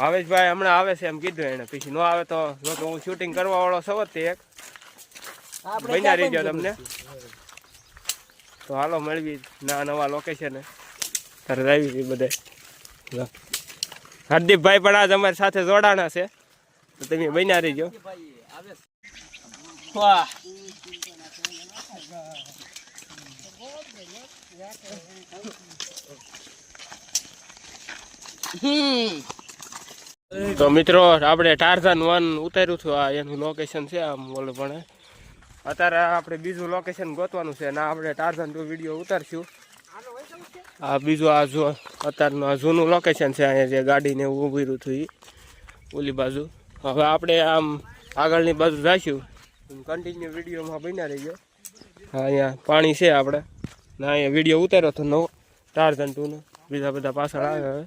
ભાવેશભાઈ હમણાં આવે છે એમ કીધું એને, પછી ન આવે તો જો કે હું શૂટિંગ કરવા વાળો સવત તે એક બન્યા રહી ગયો તમને. તો હાલો મળવી નવા લોકેશન તરત આવી હતી બધે. હરદીપભાઈ પણ આજ અમારી સાથે જોડાણા છે, તો તમે બન્યા રહીજો. વાહ તો મિત્રો આપણે ટાર્ઝન 1 ઉતાર્યું હતું. આ એનું લોકેશન છે આમ બોલે, પણ અત્યારે આપણે બીજું લોકેશન ગોતવાનું છે. ના આપણે ટાર્ઝન 2 વિડીયો ઉતારશું. આ બીજું આ જો અત્યારનું આ જૂનું લોકેશન છે, અહીંયા જે ગાડીને એવું ઊભી રહ્યું હતું એ ઓલી બાજુ. હવે આપણે આમ આગળની બાજુ જઈશું, કન્ટિન્યુ વિડીયોમાં બન્યા રહીજો. હા અહીંયા પાણી છે આપણે ના, અહીંયા વિડીયો ઉતાર્યો હતો નવો ટાર્ઝન 2નો. બીજા બધા પાછળ આવે હવે.